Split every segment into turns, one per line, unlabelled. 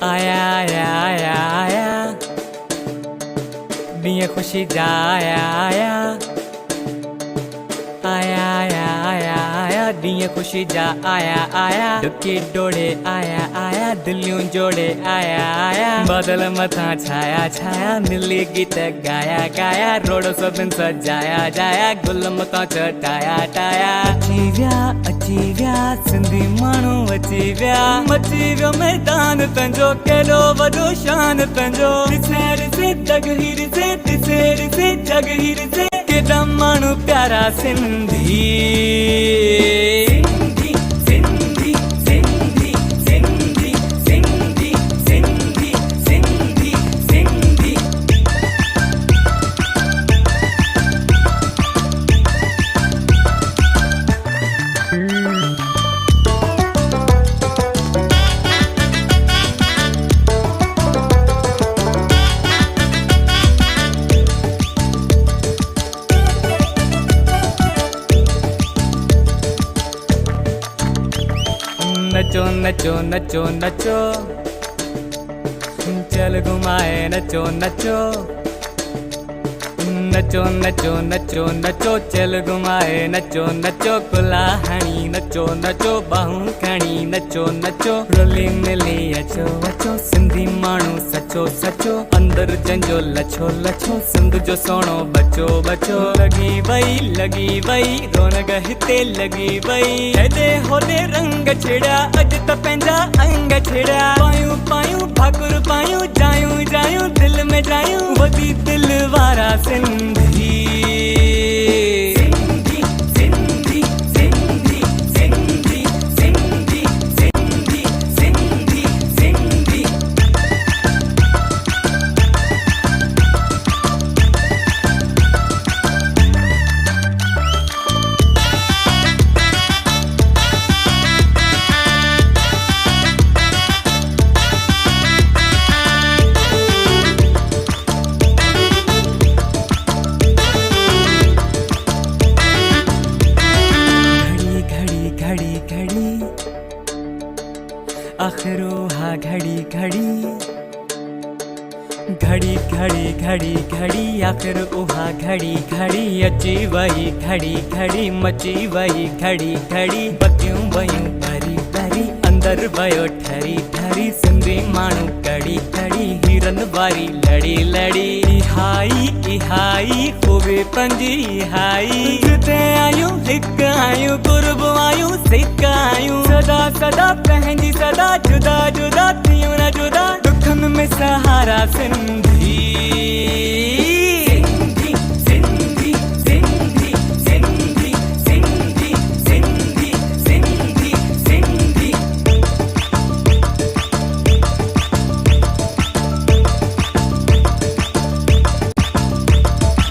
आया आया आया आया ॾींहुं ख़ुशी जा आया आया आया आया आया आया ॾींहुं ख़ुशी जा आया आया डुकी डोड़े आया आया दिलियूं जोड़े आया आया बादल मथां छाया छाया मिली गीत गाया गाया रोड सभिनि सजाया जाया गुल मथां चटाया टाया अची विया सिंधी माण्हू अची विया मची वियो मैदान पंहिंजो केॾो वॾो शान पंहिंजो ॾिसे ॾिसे जग ही ॾिसे ॾिसे ॾिसे जग ही ॾिसे केॾा माण्हू प्यारा सिंधी नचो नचो नचो नचो चल घुमाए नचो नचो नचो नचो नचो नचो चल घुमाए नचो नचो कुला हणी नचो नचो बाहूं खणी नचो नचो रुली मिली अचो अचो सिंधी माण्हू सचो सचो अंदर जंजो लछो लछो सिंध जो सोनो बचो बचो लगी वई रौनक हिते लगी वई हेॾे होॾे रंग छिड़िया अॼु त पंहिंजा अंग छिड़िया पायूं पायूं भाकुर पायूं जायूं जायूं दिल में जायूं वधी दिल वारा सिंधी आखिरो हा घड़ी घड़ी आखिर उहा घड़ी घड़ी अची वही घड़ी घड़ी मची वही घड़ी घड़ी बतियूं वयूं भरी भरी अंदर वयो ठरी ठरी सिंधी माण्हू कड़ी कड़ी हिरन वारी लड़ी लड़ी इहाई इहाई खूबी पंजी इहाई जिते आयूं हिक आयूं कुर्ब आयूं सिक आयूं सदा सदा पंहिंजी सदा जुदा जुदा थियूं न जुदा दुखन में सहारा सिंधी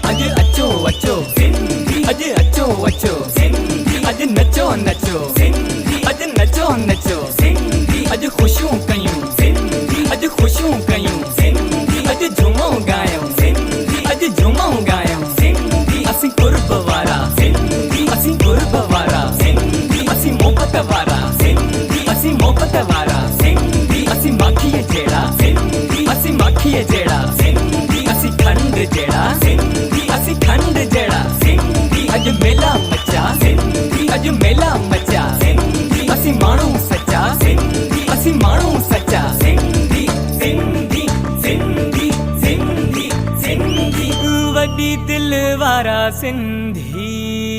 अॼु अचो अचो अॼु नचो नचो अॼु नचो नचो अॼु ख़ुशियूं कयूं अॼु ख़ुशियूं कयूं अॼु झूमो गायूं अॼु झूमो गायूं असीं कुर्ब वारा असीं कुर्ब वारा असीं मोहबत वारा असीं मोहबत वारा असीं माखीअ जहिड़ा असीं माखीअ जहिड़ा असीं खंड जहिड़ा असीं खंड जहिड़ा अॼु मेला मचा अॼु मेला मचा असीं माण्हू सचा असीं माण्हू सचा सिंधी सिंधी सिंधी सिंधी सिंधी वॾी दिल वारा सिंधी।